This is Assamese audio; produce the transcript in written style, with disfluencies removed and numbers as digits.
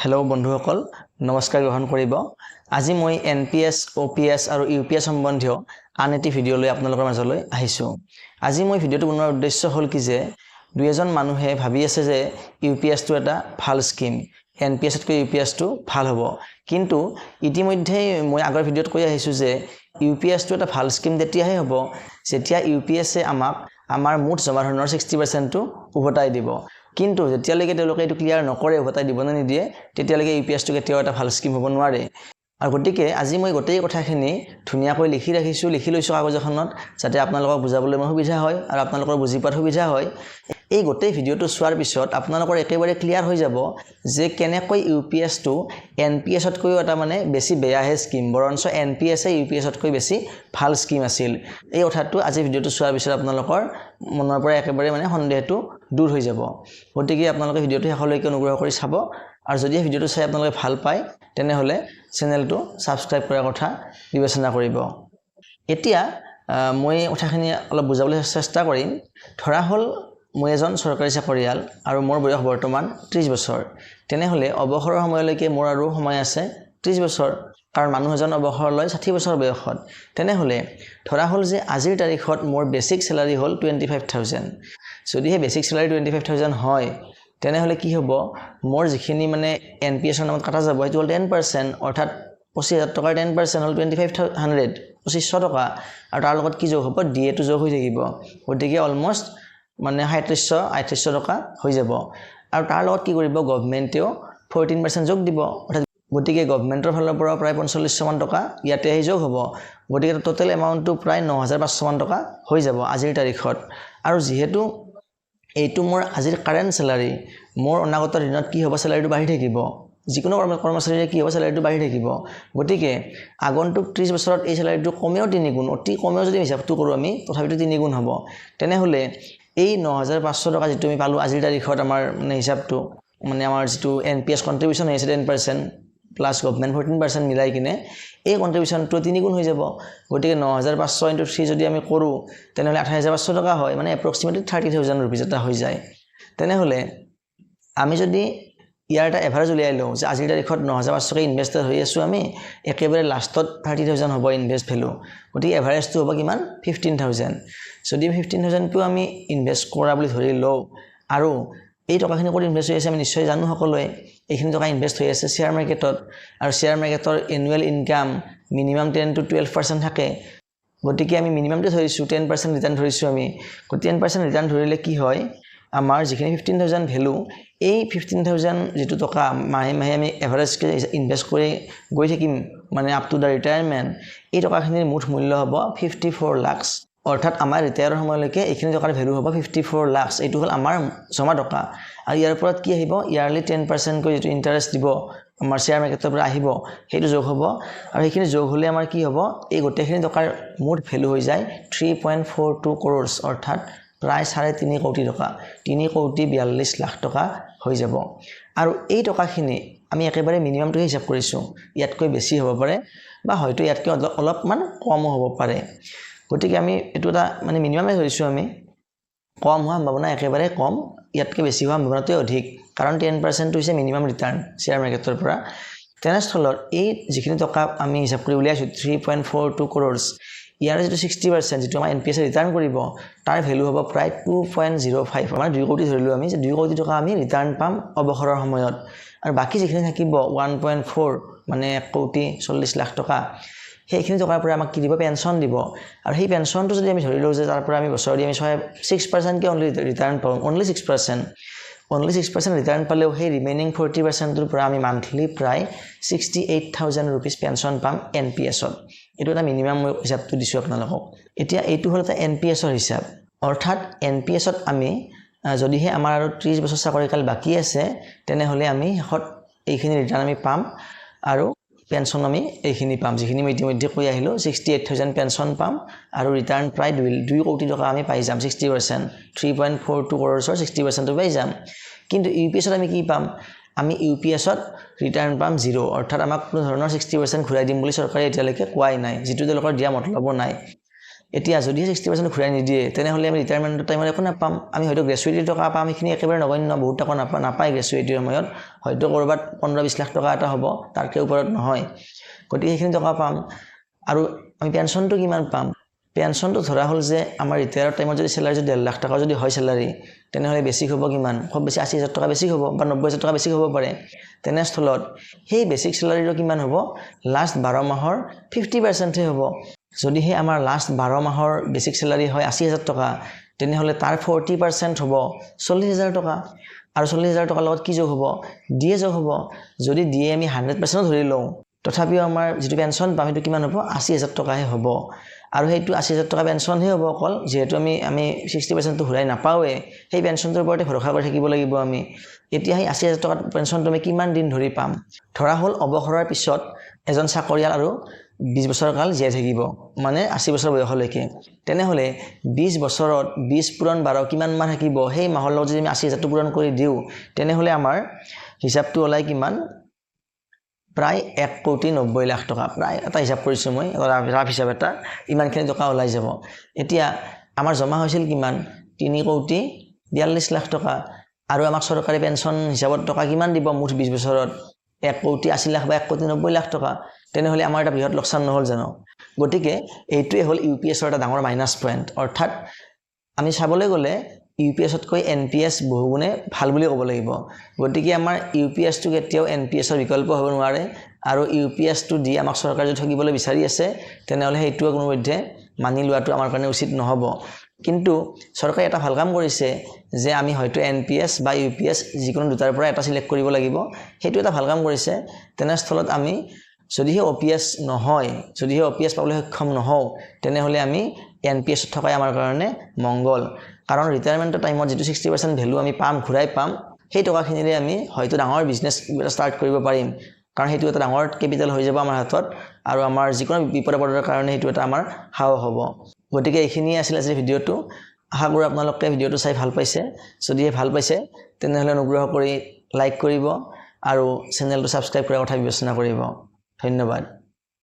হেল্ল' বন্ধুসকল নমস্কাৰ গ্ৰহণ কৰিব আজি মই এনপিএছ ওপিএছ আৰু ইউপিএছ সম্বন্ধীয় আন এটি ভিডিঅ' লৈ আপোনালোকৰ মাজলৈ আহিছো আজি মই ভিডিঅ'টো বনোৱাৰ উদ্দেশ্য হ'ল কি যে দুই এজন মানুহে ভাবি আছে যে ইউপিএছ টো এটা ভাল স্কিম এনপিএছ তকৈ ইউপিএছ টো ভাল হ'ব কিন্তু ইতিমধ্যে মই আগৰ ভিডিঅ'ত কৈ আহিছো যে ইউপিএছ টো এটা ভাল স্কিম তেতিয়াহে হ'ব যেতিয়া ইউপিএছ এ আমাক আমাৰ মুঠ জমা ধনৰ 60% টো উভতাই দিব কিন্তু যেতিয়ালৈকে তেওঁলোকে এটো ক্লিয়াৰ নকৰে উভতাই দিব না নিদিয়ে তেতিয়ালৈকে ইউপিএছ টো কেতিয়াও এটা ভাল স্কিম হ'ব নোৱাৰে আৰু গতিকে আজি মই গোটেই কথাখিনি ধুনিয়াকৈ লিখি লৈছো কাগজ এখনত যাতে আপোনালোকক বুজাবলৈ মোৰ সুবিধা হয় আৰু আপোনালোকৰ বুজি পোৱাৰ সুবিধা হয় এই গোটেই ভিডিঅ'টো চোৱাৰ পিছত আপোনালোকৰ একেবাৰে ক্লিয়াৰ হৈ যাব যে কেনেকৈ ইউপিএছ টো এনপিএছ তকৈ এটা মানে বেছি বেয়াহে স্কিম বৰঞ্চ এনপিএছ এ ইউপিএছ তকৈ বেছি ভাল স্কিম আছিল এই কথাটো আজি ভিডিঅ'টো চোৱাৰ পিছত আপোনালোকৰ মনৰ পৰা একেবাৰে মানে সন্দেহটো দূৰ হৈ যাব গতিকে আপোনালোকে ভিডিঅ'টো শেষলৈকে অনুগ্ৰহ কৰি চাব আৰু যদি ভিডিঅ'টো চাই আপোনালোকে ভাল পায় তেনেহলে চেনেলটো সাবস্ক্ৰাইব কৰাৰ কথা বিবেচনা কৰিব এতিয়া মই কথাখিনি অলপ বুজাবলৈ চেষ্টা কৰিম ধৰা হল মই এজন চৰকাৰী চাকৰিয়াল আৰু মোৰ বয়স বৰ্তমান 30 বছৰ তেনেহলে অৱসৰৰ সময়লৈকে মোৰ আৰু সময় আছে 30 বছৰ কাৰণ মানুহ এজন অৱসৰ লয় 60 বছৰ বয়সত তেনেহলে ধৰা হল যে আজিৰ তাৰিখত মোৰ বেসিক স্যালাৰি হল 25000 যদি হে বেসিক স্যালাৰি 25000 হয় তেনেহলে কি হ'ব মোৰ যিখিনি মানে এনপিএছ ৰ নামত কাটা যাব সেইটো হল 10% অৰ্থাৎ 25000 টকাৰ 10% হল 2500 2500 টকা আৰু তাৰ লগত কি যোগ হ'ব ডিএ টো যোগ হৈ থাকিব গতিকে অলমোষ্ট মানে 3800 টকা হৈ যাব আৰু তাৰ লগত কি কৰিব গভৰ্ণমেণ্টেও 14% যোগ দিব অৰ্থাৎ গতিকে গভৰ্ণমেণ্টৰ ফালৰ পৰা প্ৰায় 4500 মান টকা ইয়াতে আহি যোগ হ'ব গতিকে টোটাল এমাউণ্টটো প্ৰায় 9500 মান টকা হৈ যাব আজিৰ তাৰিখত আৰু যেহেতু এইটো মোৰ আজিৰ কাৰেন্ট স্যালাৰি মোৰ অনাগত দিনত কি হ'ব স্যালাৰিটো বাঢ়ি থাকিব যিকোনো কৰ্মচাৰীৰ কি হ'ব স্যালাৰিটো বাঢ়ি থাকিব গতিকে আগন্তুক 30 বছৰত এই স্যালাৰিটো কমেও 3 গুণ অতি কমেও যদি হিচাপটো কৰো আমি তথাপিতো 3 গুণ হ'ব তেনেহলে এই 9500 টকা যেটো আমি পালো আজিৰ তাৰিখত আমাৰ মানে হিচাপটো মানে আমাৰ যেটো এনপিএছ কন্ট্ৰিবিউশন হৈছে 10% প্লাস গভৰ্ণমেণ্ট 14% মিলাই কিনে এই কন্ট্ৰিবিউশনটো 3 গুণ হৈ যাব গতিকে 9500 * 3 যদি আমি কৰো তেনেহলে 28500 টকা হয় মানে এপ্ৰক্সিমেটলি 30000 रुपीस এটা হৈ যায় তেনেহলে আমি যদি ইয়াৰ এটা এভাৰেজ উলিয়াই লওঁ যে আজিৰ তাৰিখত 9500 কে ইনভেস্টৰ হৈ আছো আমি একেবাৰে লাষ্টত 30000 হ'ব ইনভেস্ট ভ্যালু গতিকে এভাৰেজটো হ'ব কিমান 15000 যদি 15000 টো আমি ইনভেস্ট কৰা বুলি ধৰি লওঁ আৰু এই টকাখিনি কৰি ইনভেস্ট হৈ আছে আমি নিশ্চয় জানো সকলোৱে এইখিনি টকা ইনভেস্ট হৈ আছে শেয়াৰ মাৰ্কেটত আৰু শেয়াৰ মাৰ্কেটৰ এনুৱেল ইনকাম মিনিমাম 10 to 12% থাকে গতিকে আমি মিনিমামটো ধৰিছো 10% ৰিটাৰ্ণ ধৰিছো আমি 10% ৰিটাৰ্ণ ধৰিলে কি হয় আমাৰ যিখিনি 15000 ভ্যালু এই 15000 যেটো টকা মাহে মাহে আমি এভাৰেজ কে ইনভেস্ট কৰি গৈ থাকিম মানে আপ টু দা ৰিটায়াৰমেন্ট এই টকাখিনিৰ মুঠ মূল্য হ'ব 54 লাখ অৰ্থাৎ আমাৰ ৰিটায়াৰৰ সময়লৈকে এইখিনি টকাৰ ভ্যালু হ'ব 54 লাখ এইটো হল আমাৰ জমা টকা আৰু ইয়াৰ ওপৰত কি আহিব ইয়াৰলি 10% কৈ যেটো ইন্টাৰেষ্ট দিব আমাৰ শেয়াৰ মাৰ্কেটৰ পৰা আহিব সেইটো যোগ হ'ব আৰু এইখিনি যোগ হলে আমাৰ কি হ'ব এই গোটেইখিনি টকাৰ মুঠ ভ্যালু হৈ যায় 3.42 crores অৰ্থাৎ প্ৰায় 3.5 কোটি টকা 3 কোটি 42 লাখ টকা হৈ যাব আৰু এই টকাখিনি আমি একেবাৰে মিনিমামটো হিচাপ কৰিছো ইয়াতকৈ বেছি হ'ব পাৰে বা হয়তো ইয়াতকৈ অলপমান কম হ'ব পাৰে গতিকে আমি এটো এটা মানে মিনিমামে ধৰিছো আমি কম হোৱা সম্ভাৱনা একেবাৰে কম ইয়াতকৈ বেছি হোৱা সম্ভাৱনাটো অধিক কাৰণ 10% হৈছে মিনিমাম ৰিটাৰ্ণ শেয়াৰ মাৰ্কেটৰ পৰা তেনেস্থলত এই যিখিনি টকা আমি হিচাপ কৰি উলিয়াইছো 3.42 crores ইয়াৰ যেটো 60% যেটো আমাৰ এনপিএছ ৰিটাৰ্ণ কৰিব তাৰ ভ্যালু হ'ব প্ৰায় 2.05 মানে 2 কোটি ধৰিলো আমি যে 2 কোটি টকা আমি ৰিটাৰ্ণ পাম অৱসৰৰ সময়ত আৰু বাকি যিখিনি থাকিব 1.4 মানে 1 কোটি 40 লাখ টকা সেইখিনি টকাৰ পৰা আমাক কি দিব পেনশন দিব আৰু সেই পেনশনটো যদি আমি ধৰি লও যে তাৰ পৰা আমি বছৰি আমি 6% কে অনলি ৰিটাৰ্ণ পাম অনলি 6% ৰিটাৰ্ণ পালেও সেই ৰিমেইনিং 40% ৰ পৰা আমি মান্থলি প্ৰায় 68000 रुपीस পেনশন পাম এনপিএছত এটো এটা মিনিমাম হিচাপটো দিছো আপোনালোকক এতিয়া এইটো হল এটা এনপিএছৰ হিচাপ অৰ্থাৎ এনপিএছত আমি যদিহে আমাৰ আৰু 30 বছৰ চাকৰিকাল বাকি আছে তেনেহলে আমি হত এইখিনি ৰিটাৰ্ণ আমি পাম আৰু পেনশন আমি এইখিনি পাম যিখিনি মই ইতিমধ্যে কৈ আহিলো 68000 পেনশন পাম আৰু ৰিটাৰ্ণ প্ৰায় 2 কোটি টকা আমি পাই যাম 60% 3.42 crores 60% পাই যাম কিন্তু ইউপিএছত আমি কি পাম আমি ইউপিএছত ৰিটাৰ্ণ পাম 0 অৰ্থাৎ আমাক কোনো ধৰণৰ 60% ঘূৰাই দিম বুলি চৰকাৰে এতিয়ালৈকে কোৱাই নাই যেটো তেওঁলোকৰ দিয়া মতলব নাই এতিয়া যদি 60% ঘূৰাই নিদিয়ে তেনেহ'লে আমি ৰিটায়াৰমেণ্টৰ টাইমত একো নাপাম আমি হয়তো গ্ৰেচুইটি টকা পাম এইখিনি একেবাৰে নগণ্য বহুত টকা নাপায় গ্ৰেচুইটিৰ সময়ত হয়তো ক'ৰবাত 15-20 লাখ টকা এটা হ'ব তাতকৈ ওপৰত নহয় গতিকে সেইখিনি টকা পাম আৰু আমি পেঞ্চনটো কিমান পাম পেঞ্চনটো ধৰা হ'ল যে আমাৰ ৰিটায়াৰৰ টাইমত যদি চেলাৰী যদি 1.5 লাখ টকা যদি হয় চেলাৰী তেনেহ'লে বেছিক হ'ব কিমান খুব বেছি 80,000 টকা বেছিক হ'ব বা 90,000 টকা বেছিক হ'ব পাৰে তেনেস্থলত সেই বেছিক চেলাৰীটো কিমান হ'ব লাষ্ট 12 মাহৰ 50% হে হ'ব যদিহে আমাৰ লাষ্ট 12 মাহৰ বেছিক চেলাৰী হয় 80,000 টকা তেনেহ'লে তাৰ 40% হ'ব 40,000 টকা আৰু 40,000 টকাৰ লগত কি যোগ হ'ব ডিএ যোগ হ'ব যদি ডিএ আমি 100% ধৰি লওঁ তথাপিও আমাৰ যিটো পেঞ্চন পাম সেইটো কিমান হ'ব 80,000 টকাহে হ'ব আৰু সেইটো 80,000 টকা পেঞ্চনহে হ'ব অকল যেহেতু আমি 60% টো ঘূৰাই নাপাওঁৱে সেই পেঞ্চনটোৰ ওপৰতে ভৰসা কৰি থাকিব লাগিব আমি এতিয়া সেই 80,000 টকা পেঞ্চনটো আমি কিমান দিন ধৰি পাম ধৰা হ'ল অৱসৰৰ পিছত এজন চাকৰিয়াল আৰু 20 বছৰ কাল জীয়াই থাকিব মানে 80 বছৰ বয়সলৈকে তেনেহ'লে 20 বছৰত 20 পূৰণ 12 কিমান মাহ থাকিব সেই মাহৰ লগত যদি আমি 80,000 টো পূৰণ কৰি দিওঁ তেনেহ'লে আমাৰ হিচাপটো ওলাই কিমান প্ৰায় 1,90,00,000 টকা প্ৰায় এটা হিচাপ কৰিছো মই ৰাফ হিচাপ এটা ইমানখিনি টকা ওলাই যাব এতিয়া আমাৰ জমা হৈছিল কিমান 3,42,00,000 টকা আৰু আমাক চৰকাৰী পেঞ্চন হিচাপত টকা কিমান দিব মুঠ 20 বছৰত 1,80,00,000 বা 1,90,00,000 টকা তেনেহ'লে আমাৰ এটা বৃহৎ লোকচান নহ'ল জানো গতিকে এইটোৱে হ'ল ইউপিএছৰ এটা ডাঙৰ মাইনাছ পইণ্ট অৰ্থাৎ আমি চাবলৈ গ'লে ইউপিএছতকৈ এনপিএছ বহুগুণে ভাল বুলি ক'ব লাগিব গতিকে আমাৰ ইউপিএছটো কেতিয়াও এনপিএছৰ বিকল্প হ'ব নোৱাৰে আৰু ইউপিএছটো দি আমাক চৰকাৰে যদি ঠগিবলৈ বিচাৰি আছে তেনেহ'লে সেইটো কোনো মধ্যে মানি লোৱাটো আমাৰ কাৰণে উচিত নহ'ব কিন্তু চৰকাৰে এটা ভাল কাম কৰিছে যে আমি হয়তো এনপিএছ বা ইউপিএছ যিকোনো দুটাৰ পৰা এটা সিলেক্ট কৰিব লাগিব সেইটো এটা ভাল কাম কৰিছে তেনেস্থলত আমি যদিহে OPS নহয় যদিহে OPS পাবলৈ সক্ষম নহওঁ তেনেহ'লে আমি এনপিএছ থকাই আমাৰ কাৰণে মংগল কাৰণ ৰিটায়াৰমেণ্টৰ টাইমত যিটো 60% ভ্যালু আমি পাম ঘূৰাই পাম সেই টকাখিনিৰে আমি হয়তো ডাঙৰ বিজনেছ ষ্টাৰ্ট কৰিব পাৰিম কাৰণ সেইটো এটা ডাঙৰ কেপিটেল হৈ যাব আমাৰ হাতত আৰু আমাৰ যিকোনো বিপদৰ কাৰণে সেইটো এটা আমাৰ হাও হ'ব গতিকে এইখিনিয়ে আছিল আজি ভিডিঅ'টো আশা কৰোঁ আপোনালোকে ভিডিঅ'টো চাই ভাল পাইছে যদিহে ভাল পাইছে তেনেহ'লে অনুগ্ৰহ কৰি লাইক কৰিব আৰু চেনেলটো সাবস্ক্ৰাইব কৰাৰ কথা বিবেচনা কৰিব ধন্যবাদ